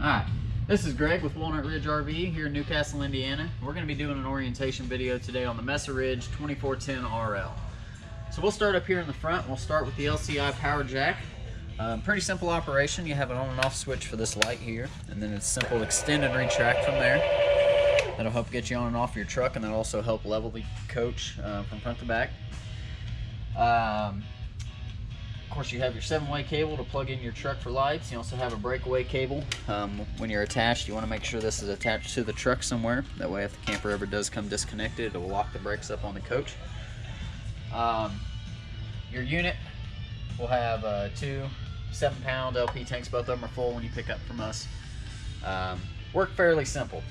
Alright, this is Greg with Walnut Ridge RV here in Newcastle, Indiana. We're going to be doing an orientation video today on the Mesa Ridge 2410 RL. So we'll start up here in the front. We'll start with the LCI power jack. Pretty simple operation. You have an on and off switch for this light here, and then it's simple extend and retract from there. That'll help get you on and off your truck, and that'll also help level the coach from front to back. Of course, you have your 7-way cable to plug in your truck for lights. You also have a breakaway cable. When you're attached, you want to make sure this is attached to the truck somewhere. That way, if the camper ever does come disconnected, it will lock the brakes up on the coach. Your unit will have 2 7-pound LP tanks. Both of them are full when you pick up from us. Work fairly simple.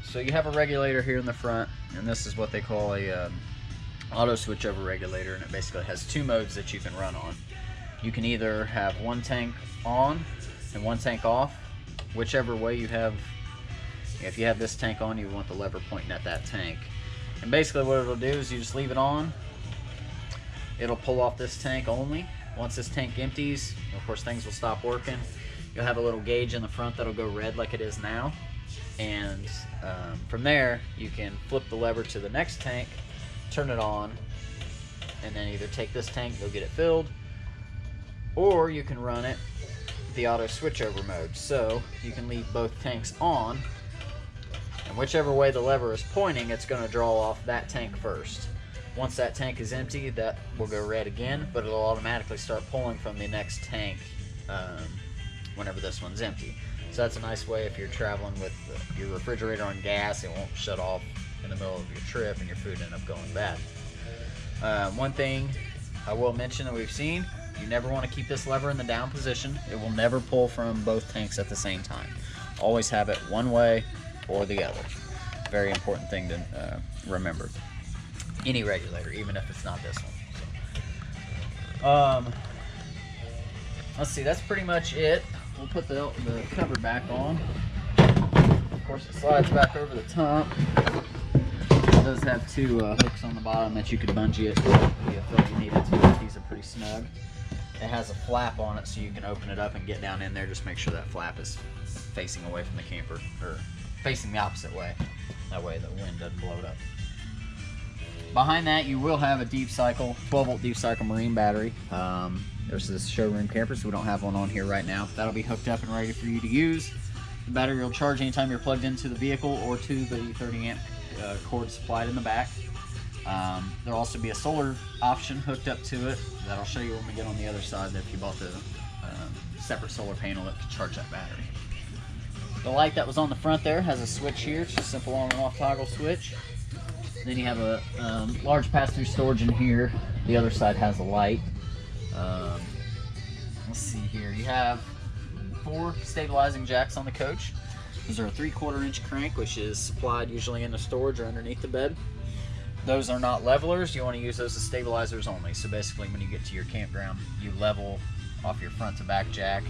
So you have a regulator here in the front, and this is what they call a auto switchover regulator, and it basically has 2 modes that you can run on. You can either have one tank on and one tank off, whichever way you have. If you have this tank on, you want the lever pointing at that tank. And basically what it'll do is you just leave it on. It'll pull off this tank only. Once this tank empties, of course things will stop working. You'll have a little gauge in the front that'll go red like it is now. And from there, you can flip the lever to the next tank, turn it on, and then either take this tank, go get it filled, or you can run it the auto switchover mode. So you can leave both tanks on, and whichever way the lever is pointing, it's going to draw off that tank first. Once that tank is empty, that will go red again, but it'll automatically start pulling from the next tank whenever this one's empty. So that's a nice way if you're traveling with your refrigerator on gas. It won't shut off in the middle of your trip and your food end up going bad. One thing I will mention that we've seen, you never want to keep this lever in the down position. It will never pull from both tanks at the same time. Always have it one way or the other. Very important thing to remember. Any regulator, even if it's not this one. So, let's see, that's pretty much it. We'll put the cover back on. Of course, it slides back over the top. It does have 2 hooks on the bottom that you could bungee it if you felt you needed to. These are pretty snug. It has a flap on it so you can open it up and get down in there. Just make sure that flap is facing away from the camper, or facing the opposite way. That way the wind doesn't blow it up. Behind that, you will have a deep cycle, 12-volt deep cycle marine battery. There's this showroom camper, so we don't have one on here right now. That'll be hooked up and ready for you to use. The battery will charge anytime you're plugged into the vehicle or to the 30-amp cord supplied in the back. There'll also be a solar option hooked up to it that I'll show you when we get on the other side, that if you bought the separate solar panel that can charge that battery. The light that was on the front there has a switch here. It's just a simple on and off toggle switch. Then you have a large pass-through storage in here. The other side has a light. Let's see here. You have 4 stabilizing jacks on the coach. Those are a 3/4 inch crank, which is supplied usually in the storage or underneath the bed. Those are not levelers. You want to use those as stabilizers only. So basically, when you get to your campground, you level off your front to back jack,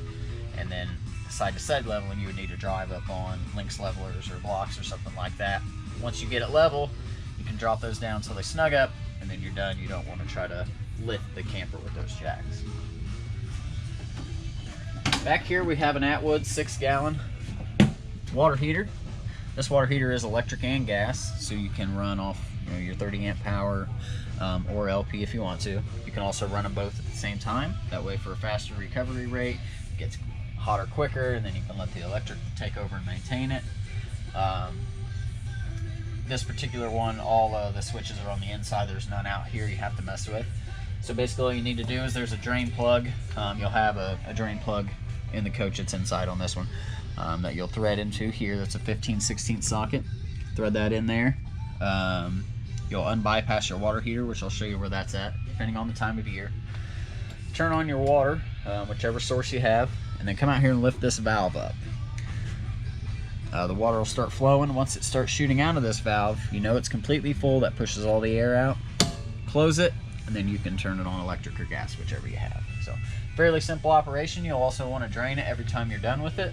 and then side to side leveling, you would need to drive up on links levelers or blocks or something like that. Once you get it level, you can drop those down so they snug up, and then you're done. You don't want to try to lift the camper with those jacks. Back here we have an Atwood 6-gallon water heater. This water heater is electric and gas, so you can run off your 30-amp power or LP if you want to. You can also run them both at the same time. That way, for a faster recovery rate, it gets hotter quicker, and then you can let the electric take over and maintain it. This particular one, all the switches are on the inside. There's none out here you have to mess with. So basically all you need to do is there's a drain plug. You'll have a drain plug in the coach that's inside on this one that you'll thread into here. That's a 15/16 socket. Thread that in there. You'll unbypass your water heater, which I'll show you where that's at, depending on the time of year. Turn on your water, whichever source you have, and then come out here and lift this valve up. The water will start flowing. Once it starts shooting out of this valve, you know it's completely full. That pushes all the air out. Close it, and then you can turn it on electric or gas, whichever you have. So, fairly simple operation. You'll also want to drain it every time you're done with it,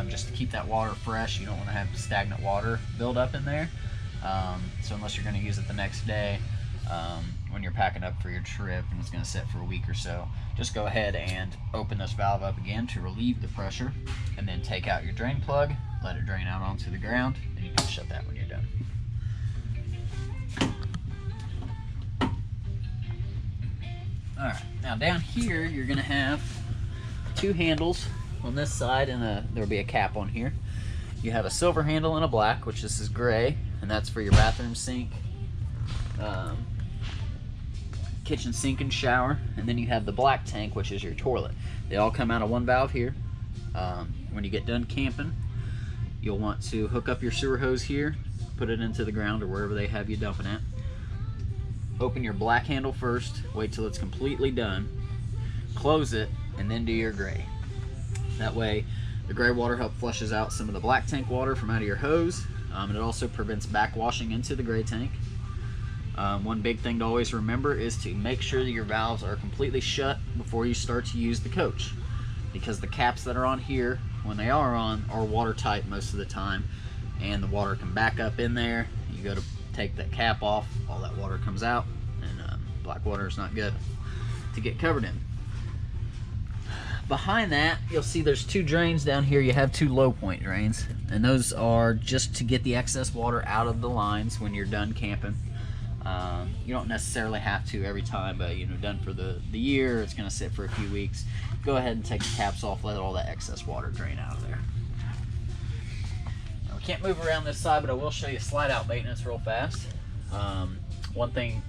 just to keep that water fresh. You don't want to have stagnant water build up in there. So unless you're going to use it the next day, when you're packing up for your trip and it's going to sit for a week or so, just go ahead and open this valve up again to relieve the pressure, and then take out your drain plug, let it drain out onto the ground, and you can shut that when you're done. Alright, now down here you're going to have two handles on this side, and there'll be a cap on here. You have a silver handle and a black, which this is gray, and that's for your bathroom sink, kitchen sink and shower. And then you have the black tank, which is your toilet. They all come out of one valve here. When you get done camping, you'll want to hook up your sewer hose here, put it into the ground or wherever they have you dumping at. Open your black handle first, wait till it's completely done, close it, and then do your gray. That way the gray water flushes out some of the black tank water from out of your hose, and it also prevents backwashing into the gray tank. One big thing to always remember is to make sure that your valves are completely shut before you start to use the coach, because the caps that are on here, when they are on, are watertight most of the time, and the water can back up in there. You go to take that cap off, all that water comes out, and black water is not good to get covered in. Behind that, you'll see there's two drains down here. You have two low point drains, and those are just to get the excess water out of the lines when you're done camping. You don't necessarily have to every time, but done for the year, it's going to sit for a few weeks. Go ahead and take the caps off, let all that excess water drain out of there. Now, we can't move around this side, but I will show you slide out maintenance real fast.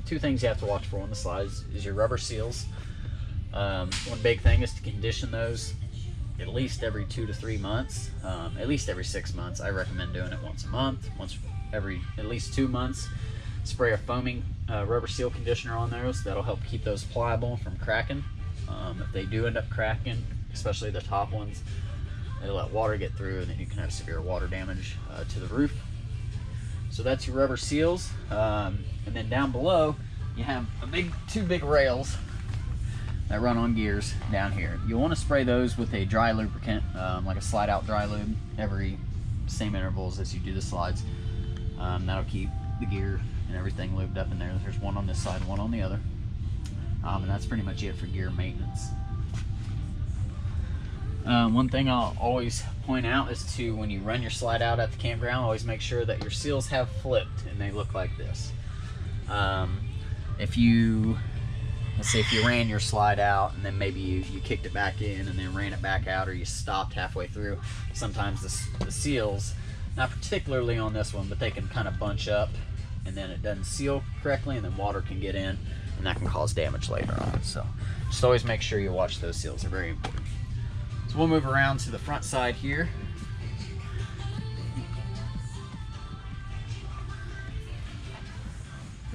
Two things you have to watch for on the slides is your rubber seals. One big thing is to condition those at least every 2 to 3 months, at least every 6 months. I recommend doing it once a month, once every at least 2 months. Spray a foaming rubber seal conditioner on those. That'll help keep those pliable from cracking. If they do end up cracking, especially the top ones, it'll let water get through, and then you can have severe water damage to the roof. So that's your rubber seals. And then down below, you have two big rails that run on gears down here. You'll want to spray those with a dry lubricant, like a slide out dry lube, every same intervals as you do the slides. That'll keep the gear and everything lubed up in there. There's one on this side, one on the other. And that's pretty much it for gear maintenance. One thing I'll always point out is to, when you run your slide out at the campground, always make sure that your seals have flipped and they look like this. Let's say if you ran your slide out and then maybe you kicked it back in and then ran it back out, or you stopped halfway through, sometimes the seals, not particularly on this one, but they can kind of bunch up and then it doesn't seal correctly, and then water can get in and that can cause damage later on. So just always make sure you watch those seals. They're very important. So we'll move around to the front side here.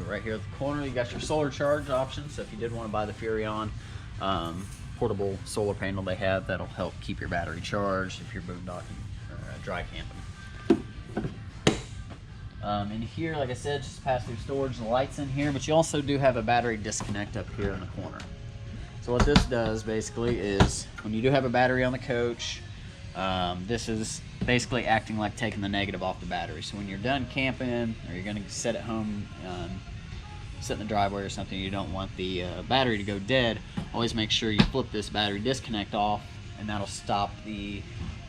Right here at the corner, you got your solar charge option. So if you did want to buy the Furrion portable solar panel they have, that'll help keep your battery charged if you're boondocking or dry camping. In here, like I said, just pass-through storage, the lights in here, but you also do have a battery disconnect up here in the corner. So what this does basically is, when you do have a battery on the coach, this is basically acting like taking the negative off the battery. So when you're done camping, or you're going to sit at home, sit in the driveway or something, you don't want the battery to go dead, always make sure you flip this battery disconnect off, and that'll stop the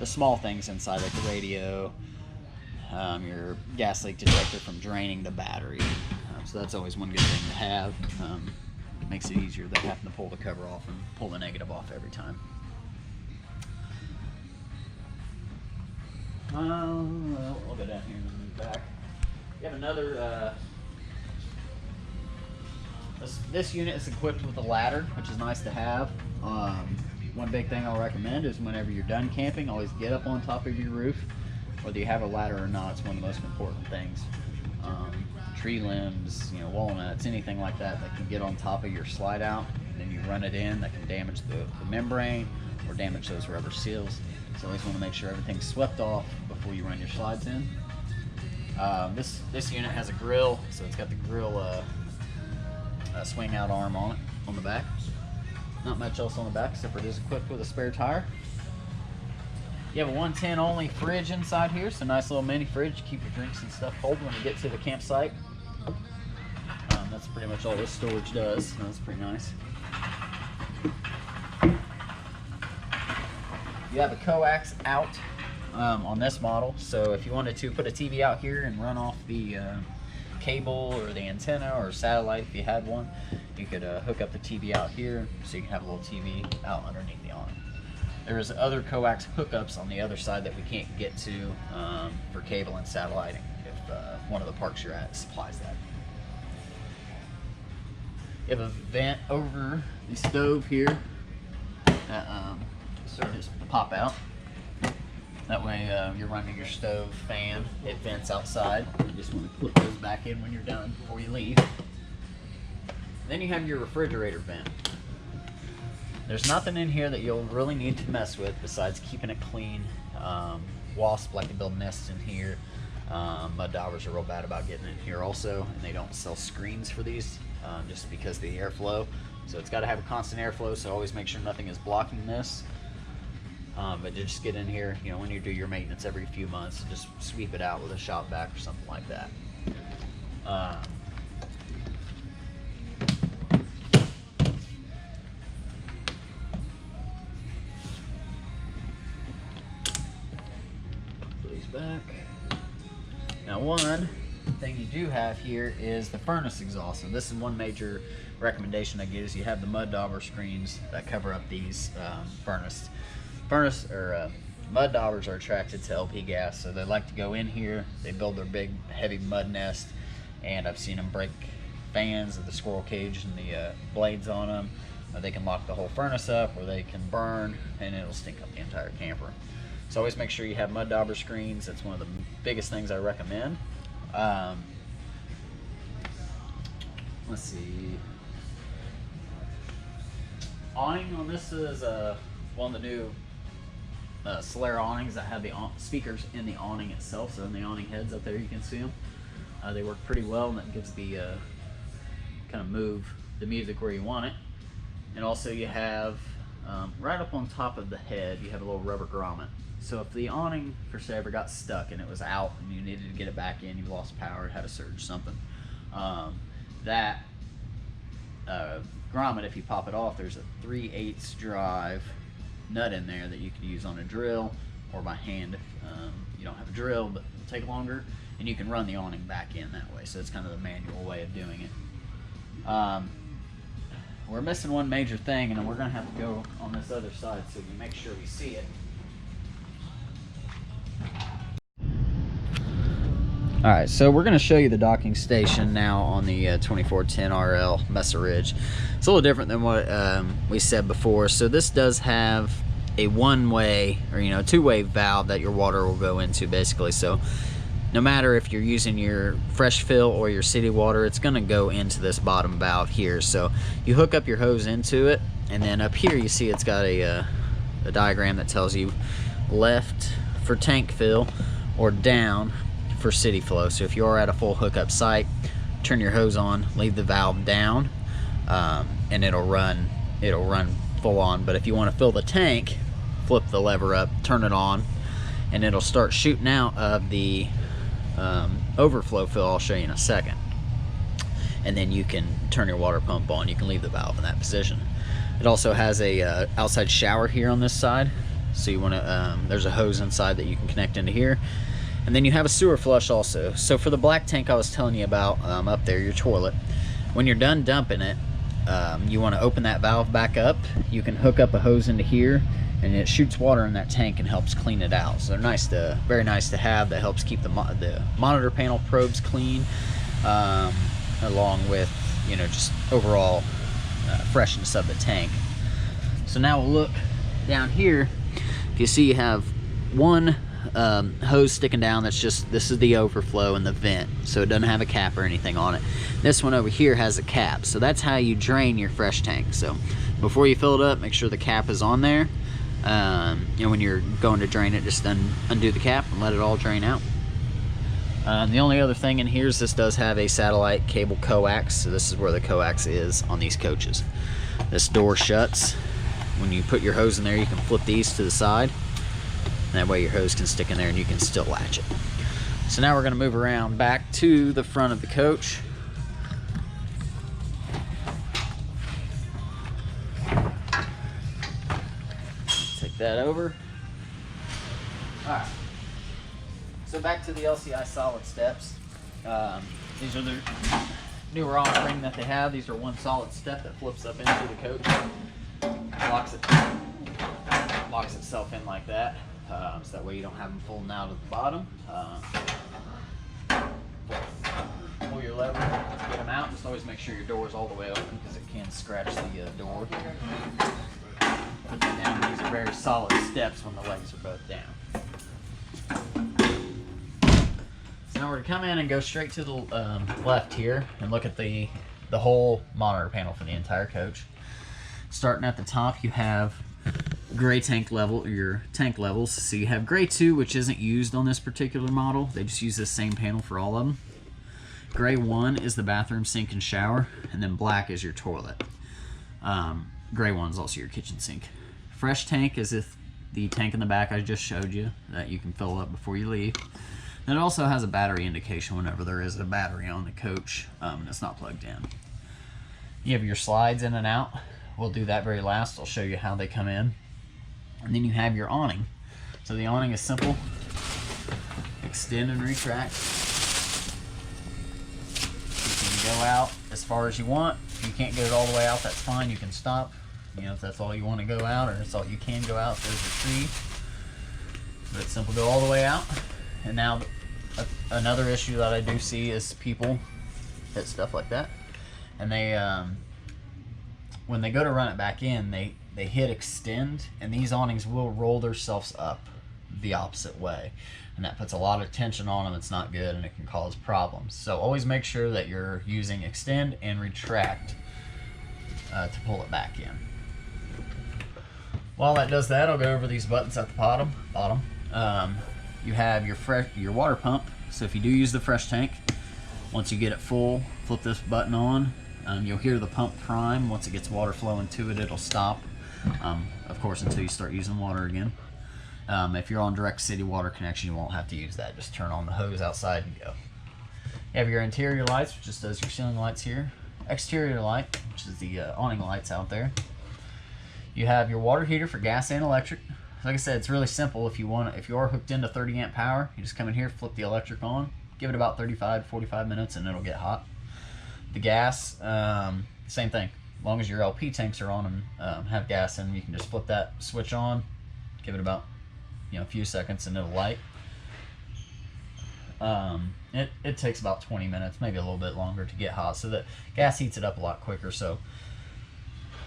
small things inside, like the radio, your gas leak detector, from draining the battery. So that's always one good thing to have. It makes it easier than having to pull the cover off and pull the negative off every time. We'll go down here and move back. You have another, this unit is equipped with a ladder, which is nice to have. One big thing I'll recommend is, whenever you're done camping, always get up on top of your roof. Whether you have a ladder or not, it's one of the most important things. Tree limbs, walnuts, anything like that can get on top of your slide out, and then you run it in, that can damage the membrane or damage those rubber seals. So always want to make sure everything's swept off before you run your slides in. This unit has a grill, so it's got the grill swing out arm on it, on the back. Not much else on the back, except for it is equipped with a spare tire. You have a 110 only fridge inside here, so nice little mini fridge to keep your drinks and stuff cold when you get to the campsite. That's pretty much all this storage does. That's pretty nice. You have a coax out on this model, so if you wanted to put a TV out here and run off the cable or the antenna or satellite, if you had one, you could hook up the TV out here so you can have a little TV out underneath the awning. There's other coax hookups on the other side that we can't get to for cable and satelliting if one of the parks you're at supplies that. You have a vent over the stove here that just pop out. That way you're running your stove fan, it vents outside. You just want to clip those back in when you're done before you leave. Then you have your refrigerator vent. There's nothing in here that you'll really need to mess with besides keeping it clean. Wasps like to build nests in here. Mud daubers are real bad about getting in here also, and they don't sell screens for these just because of the airflow. So it's got to have a constant airflow, so always make sure nothing is blocking this. But just get in here, you know, when you do your maintenance every few months, just sweep it out with a shop vac or something like that. Put these back. Now, one thing you do have here is the furnace exhaust. So this is one major recommendation I give is you have the mud dauber screens that cover up these mud daubers are attracted to LP gas, so they like to go in here. They build their big heavy mud nest, and I've seen them break fans of the squirrel cage and the blades on them. They can lock the whole furnace up, or they can burn and it'll stink up the entire camper. So always make sure you have mud dauber screens. That's one of the biggest things I recommend. Let's see. Awning on this is one of the new Solaire awnings that have the speakers in the awning itself. So in the awning heads up there, you can see them. They work pretty well, and that gives the kind of move the music where you want it. And also you have right up on top of the head, you have a little rubber grommet. So if the awning for say ever got stuck and it was out and you needed to get it back in, you lost power, it had a surge, something, that grommet, if you pop it off, there's a 3/8 drive nut in there that you can use on a drill or by hand if you don't have a drill, but it'll take longer, and you can run the awning back in that way. So it's kind of the manual way of doing it. We're missing one major thing, and we're going to have to go on this other side so you make sure we see it. Alright, so we're going to show you the docking station now on the 2410 RL Mesa Ridge. It's a little different than what we said before. So this does have a one-way, or two-way valve that your water will go into basically. So no matter if you're using your fresh fill or your city water, it's going to go into this bottom valve here. So you hook up your hose into it, and then up here you see it's got a diagram that tells you left for tank fill or down for city flow. So if you are at a full hookup site, turn your hose on, leave the valve down, and it'll run full on. But if you want to fill the tank, flip the lever up, turn it on, and it'll start shooting out of the overflow fill. I'll show you in a second. And then you can turn your water pump on. You can leave the valve in that position. It also has a outside shower here on this side. So you want to there's a hose inside that you can connect into here. And then you have a sewer flush also. So for the black tank I was telling you about up there, your toilet, when you're done dumping it, you want to open that valve back up. You can hook up a hose into here, and it shoots water in that tank and helps clean it out. So they're very nice to have. That helps keep the monitor panel probes clean, along with just overall freshness of the tank. So now we'll look down here. If you see, you have one hose sticking down. This is the overflow and the vent, so it doesn't have a cap or anything on it. This one over here has a cap, so that's how you drain your fresh tank. So before you fill it up, make sure the cap is on there, and when you're going to drain it, just undo the cap and let it all drain out. The only other thing in here is this does have a satellite cable coax, so this is where the coax is on these coaches. This door shuts. When you put your hose in there, you can flip these to the side. That way your hose can stick in there and you can still latch it. So now we're going to move around back to the front of the coach. that over. Alright. So back to the LCI solid steps. These are the newer offering that they have. These are one solid step that flips up into the coach. Locks itself in like that. So that way you don't have them folding out at the bottom. Pull your lever to get them out. Just always make sure your door is all the way open because it can scratch the door. Put them down. These are very solid steps when the legs are both down. So now we're going to come in and go straight to the left here and look at the whole monitor panel for the entire coach. Starting at the top, you have gray tank level, your tank levels. So you have gray 2, which isn't used on this particular model. They just use this same panel for all of them. Gray 1 is the bathroom, sink, and shower, and then black is your toilet. Gray 1 is also your kitchen sink. Fresh tank is if the tank in the back I just showed you that you can fill up before you leave. And it also has a battery indication whenever there is a battery on the coach and it's not plugged in. You have your slides in and out. We'll do that very last. I'll show you how they come in. And then you have your awning. So the awning is simple. Extend and retract. You can go out as far as you want. If you can't get it all the way out, that's fine. You can stop. You know, if that's all you want to go out, or that's all you can go out, there's a tree. But it's simple, go all the way out. And now another issue that I do see is people hit stuff like that, and they when they go to run it back in, they hit extend, and these awnings will roll themselves up the opposite way, and that puts a lot of tension on them. It's not good, and it can cause problems. So always make sure that you're using extend and retract to pull it back in. While that does that, I'll go over these buttons at the bottom. You have your water pump. So if you do use the fresh tank, once you get it full, flip this button on. You'll hear the pump prime. Once it gets water flowing to it, it'll stop. Of course, until you start using water again. If you're on direct city water connection, you won't have to use that. Just turn on the hose outside and go. You have your interior lights, which just does your ceiling lights here. Exterior light, which is the awning lights out there. You have your water heater for gas and electric. Like I said, it's really simple. If you are hooked into 30 amp power, you just come in here, flip the electric on, give it about 35 to 45 minutes, and it'll get hot. The gas, same thing. As long as your LP tanks are on and have gas in, you can just flip that switch on, give it about a few seconds, and it'll light. It takes about 20 minutes, maybe a little bit longer to get hot, so the gas heats it up a lot quicker. So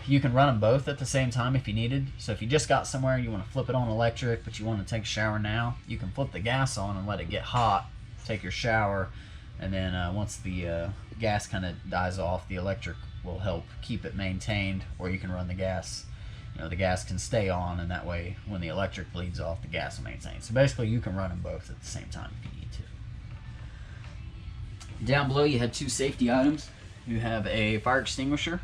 you can run them both at the same time if you needed. So if you just got somewhere and you want to flip it on electric, but you want to take a shower now, you can flip the gas on and let it get hot, take your shower, and then once the gas kind of dies off, the electric will help keep it maintained, or you can run the gas. The gas can stay on, and that way when the electric bleeds off, the gas will maintain. So basically you can run them both at the same time if you need to. Down below you have 2 safety items. You have a fire extinguisher.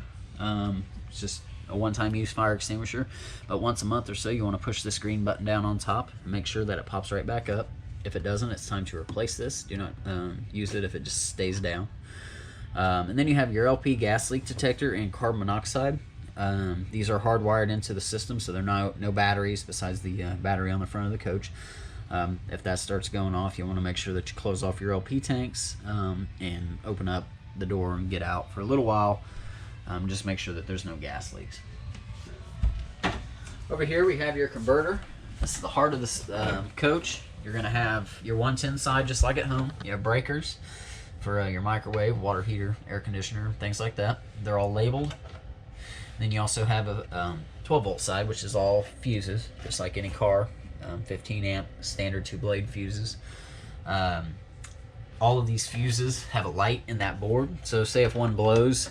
It's just a one-time use fire extinguisher, but once a month or so you want to push this green button down on top and make sure that it pops right back up. If it doesn't, it's time to replace this. Do not use it if it just stays down. And then you have your LP gas leak detector and carbon monoxide. These are hardwired into the system, so there are no batteries besides the battery on the front of the coach. If that starts going off, you want to make sure that you close off your LP tanks and open up the door and get out for a little while. Just make sure that there's no gas leaks. Over here we have your converter. This is the heart of this coach. You're going to have your 110 side just like at home. You have breakers for your microwave, water heater, air conditioner, things like that. They're all labeled. Then you also have a 12 volt side, which is all fuses, just like any car. 15 amp standard 2-blade fuses. All of these fuses have a light in that board. So say if one blows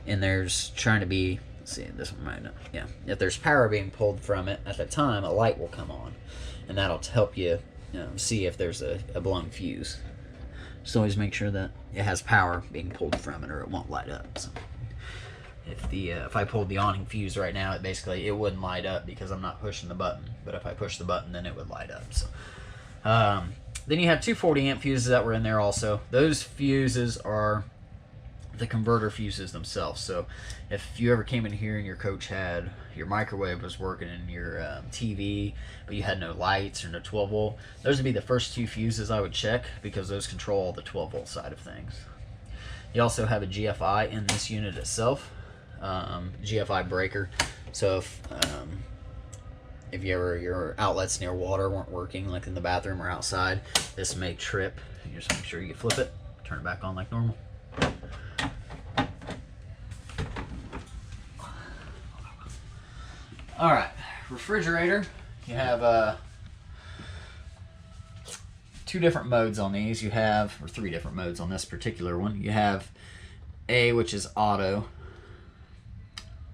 and there's trying to be, let's see, this one might not, yeah. If there's power being pulled from it at the time, a light will come on, and that'll help you, see if there's a blown fuse. Just always make sure that it has power being pulled from it, or it won't light up. So if I pulled the awning fuse right now, it wouldn't light up because I'm not pushing the button. But if I push the button, then it would light up. So then you have 2 40 amp fuses that were in there also. Those fuses are the converter fuses themselves. So if you ever came in here and your coach had your microwave was working and your TV, but you had no lights or no 12 volt, those would be the first 2 fuses I would check, because those control the 12 volt side of things. You also have a GFI in this unit itself, GFI breaker. So if your outlets near water weren't working, like in the bathroom or outside, this may trip. You just make sure you flip it, turn it back on like normal. All right, refrigerator. You have 2 different modes on these. You have, or 3 different modes on this particular one. You have A, which is auto.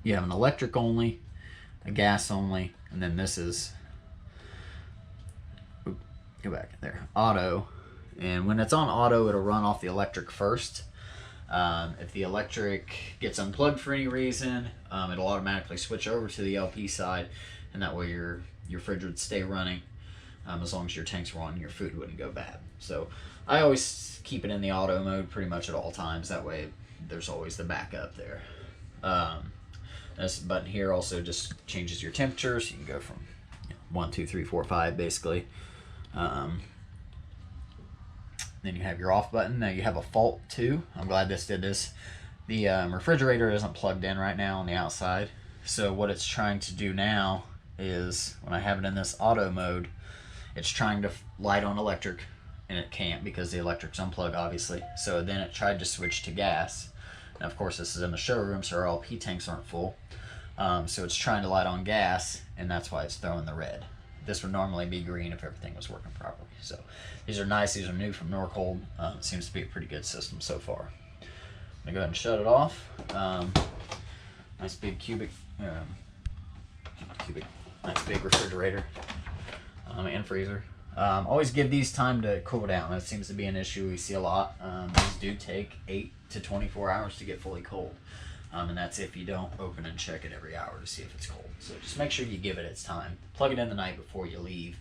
You have an electric only, a gas only, and then this is, go back there, auto. And when it's on auto, it'll run off the electric first. If the electric gets unplugged for any reason, it'll automatically switch over to the LP side, and that way your fridge would stay running as long as your tanks were on, your food wouldn't go bad. So I always keep it in the auto mode pretty much at all times. That way there's always the backup there. This button here also just changes your temperature, so you can go from 1, 2, 3, 4, 5 basically. Then you have your off button. Now you have a fault too. I'm glad this did this. The refrigerator isn't plugged in right now on the outside. So what it's trying to do now is, when I have it in this auto mode, it's trying to light on electric, and it can't because the electric's unplugged obviously. So then it tried to switch to gas. Now of course this is in the showroom, so our LP tanks aren't full. So it's trying to light on gas, and that's why it's throwing the red. This would normally be green if everything was working properly. So these are nice. These are new from Norcold. Seems to be a pretty good system so far. I'm gonna go ahead and shut it off. Nice big nice big refrigerator and freezer. Always give these time to cool down. That seems to be an issue we see a lot. These do take 8 to 24 hours to get fully cold. And that's if you don't open and check it every hour to see if it's cold. So just make sure you give it its time. Plug it in the night before you leave.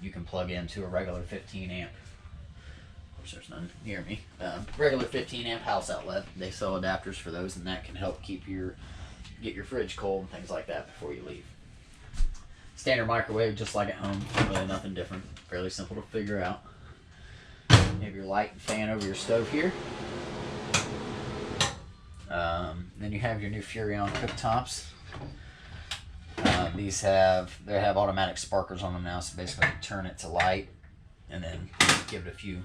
You can plug into a regular 15 amp. Of course, there's none near me. Regular 15 amp house outlet. They sell adapters for those, and that can help get your fridge cold and things like that before you leave. Standard microwave, just like at home. Really nothing different. Fairly simple to figure out. You have your light and fan over your stove here. Then you have your new Furrion cooktops. These have automatic sparkers on them now, so basically you turn it to light, and then give it a few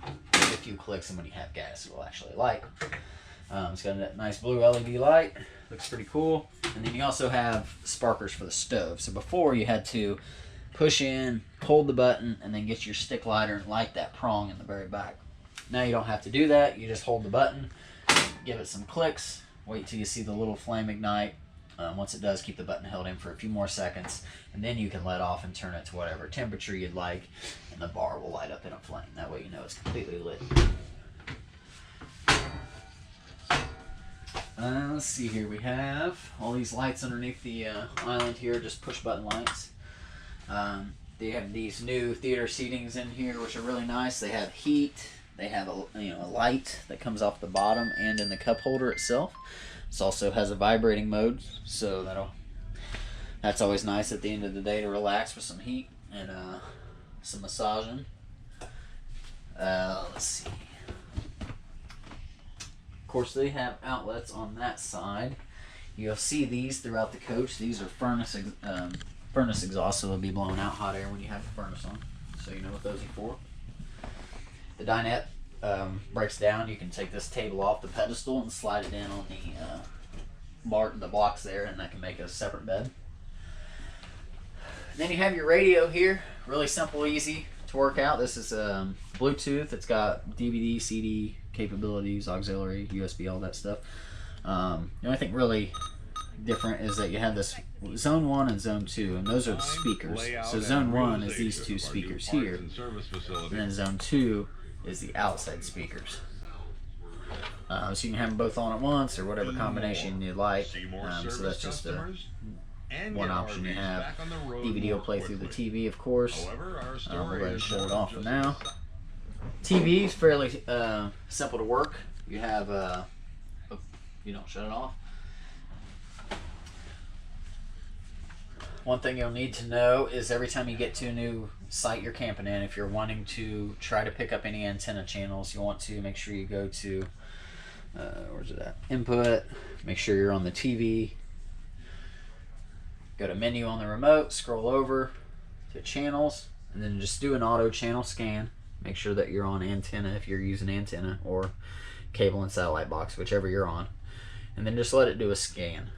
clicks, and when you have gas, it will actually light. It's got a nice blue LED light. Looks pretty cool. And then you also have sparkers for the stove. So before you had to push in, hold the button, and then get your stick lighter and light that prong in the very back. Now you don't have to do that. You just hold the button, give it some clicks, wait till you see the little flame ignite. Once it does, keep the button held in for a few more seconds, and then you can let off and turn it to whatever temperature you'd like, and the bar will light up in a flame. That way you know it's completely lit. Let's see here. We have all these lights underneath the island here, just push button lights. They have these new theater seatings in here, which are really nice. They have heat. They have a light that comes off the bottom and in the cup holder itself. This also has a vibrating mode, so that's always nice at the end of the day to relax with some heat and some massaging. Let's see. Of course, they have outlets on that side. You'll see these throughout the coach. These are furnace exhaust, so they'll be blowing out hot air when you have the furnace on, so you know what those are for. The dinette breaks down. You can take this table off the pedestal and slide it in on the blocks there, and that can make a separate bed. Then you have your radio here. Really simple, easy to work out. This is Bluetooth. It's got DVD, CD capabilities, auxiliary, USB, all that stuff. The only thing really different is that you have this zone 1 and zone 2, and those are the speakers. So zone 1 is these 2 speakers here, and then zone 2 is the outside speakers. So you can have them both on at once, or whatever combination you'd like. So that's just one option you have. DVD will play through the TV, of course. We'll go ahead and shut it off for now. TV is fairly simple to work. You have you don't shut it off. One thing you'll need to know is every time you get to a new site you're camping in, if you're wanting to try to pick up any antenna channels, you want to make sure you go to, where's it at? Input, make sure you're on the TV, go to menu on the remote, scroll over to channels, and then just do an auto channel scan. Make sure that you're on antenna if you're using antenna, or cable and satellite box, whichever you're on. And then just let it do a scan.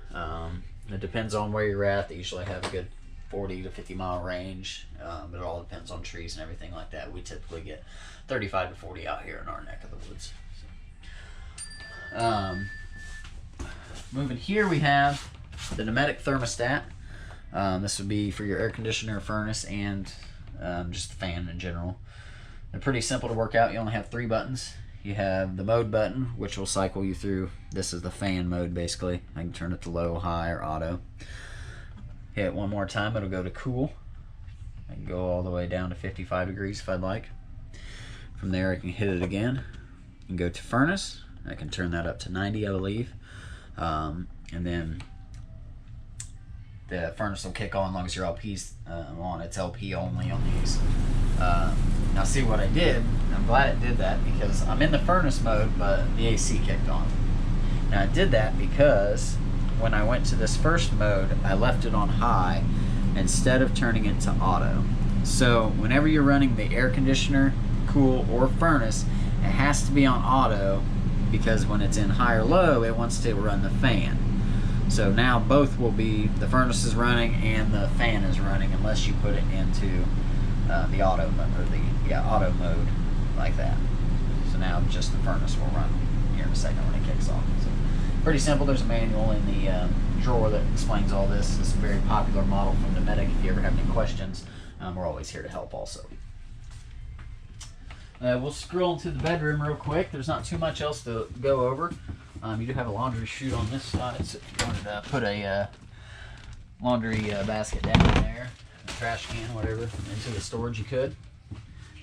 It depends on where you're at. They usually have a good 40 to 50 mile range, but it all depends on trees and everything like that. We typically get 35 to 40 out here in our neck of the woods. So, moving here, we have the pneumatic thermostat. This would be for your air conditioner, furnace, and just the fan in general. They're pretty simple to work out. You only have 3 buttons. You have the mode button, which will cycle you through. This is the fan mode, basically. I can turn it to low, high, or auto. Hit it one more time, it'll go to cool. I can go all the way down to 55 degrees if I'd like. From there, I can hit it again and go to furnace. I can turn that up to 90, I believe. And then the furnace will kick on as long as your LP's on. It's LP only on these. Now see what I did, I'm glad it did that because I'm in the furnace mode, but the AC kicked on. Now I did that because when I went to this first mode, I left it on high instead of turning it to auto. So whenever you're running the air conditioner, cool, or furnace, it has to be on auto because when it's in high or low, it wants to run the fan. So now both will be, the furnace is running and the fan is running unless you put it into the auto mode, or the auto mode like that. So now just the furnace will run here in a second when it kicks off. So pretty simple. There's a manual in the drawer that explains all this. It's a very popular model from Dometic. If you ever have any questions, we're always here to help also. We'll scroll into the bedroom real quick. There's not too much else to go over. You do have a laundry chute on this side, so if you wanted to put a laundry basket down there, a trash can, whatever, into the storage, you could.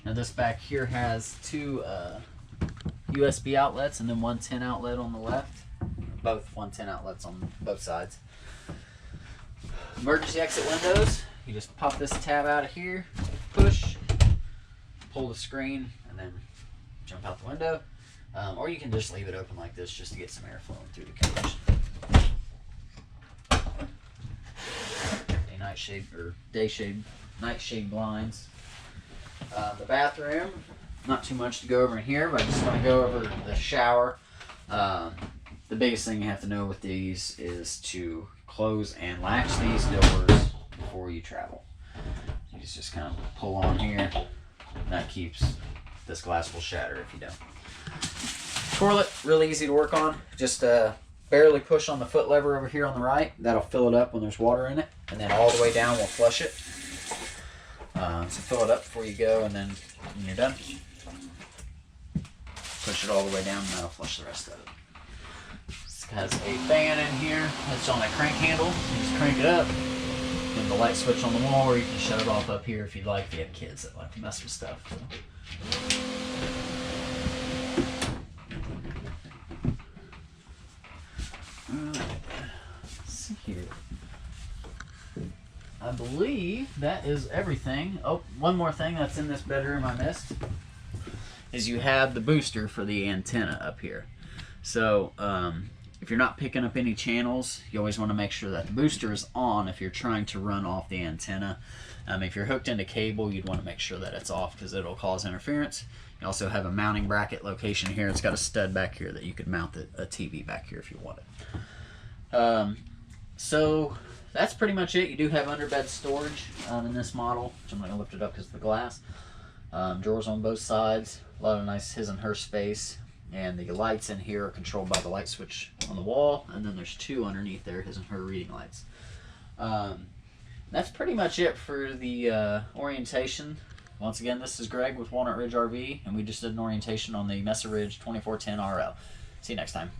Now this back here has 2 USB outlets and then 1 10 outlet on the left. Both 1 10 outlets on both sides. Emergency exit windows. You just pop this tab out of here, push, pull the screen, and then jump out the window. Or you can just leave it open like this just to get some air flowing through the coach. A nightshade or nightshade blinds. The bathroom, not too much to go over in here, but I just want to go over the shower. The biggest thing you have to know with these is to close and latch these doors before you travel. You just kind of pull on here, and that keeps, this glass will shatter if you don't. Toilet, really easy to work on. Just barely push on the foot lever over here on the right. That'll fill it up when there's water in it. And then all the way down will flush it. So fill it up before you go, and then when you're done, push it all the way down and that'll flush the rest of it. This has a fan in here. It's on a crank handle. You just crank it up. Then the light switch on the wall, or you can shut it off up here if you'd like, if you have kids that like to mess with stuff. So. Let's see here. I believe that is everything. Oh, one more thing that's in this bedroom I missed is you have the booster for the antenna up here. So if you're not picking up any channels, you always want to make sure that the booster is on if you're trying to run off the antenna. If you're hooked into cable, you'd want to make sure that it's off because it'll cause interference. You also have a mounting bracket location here. It's got a stud back here that you could mount a TV back here if you wanted. So that's pretty much it. You do have underbed storage in this model, which I'm going to lift it up because of the glass. Drawers on both sides, a lot of nice his and her space, and the lights in here are controlled by the light switch on the wall, and then there's 2 underneath there, his and her reading lights. That's pretty much it for the orientation. Once again, this is Greg with Walnut Ridge RV, and we just did an orientation on the Mesa Ridge 2410 RL. See you next time.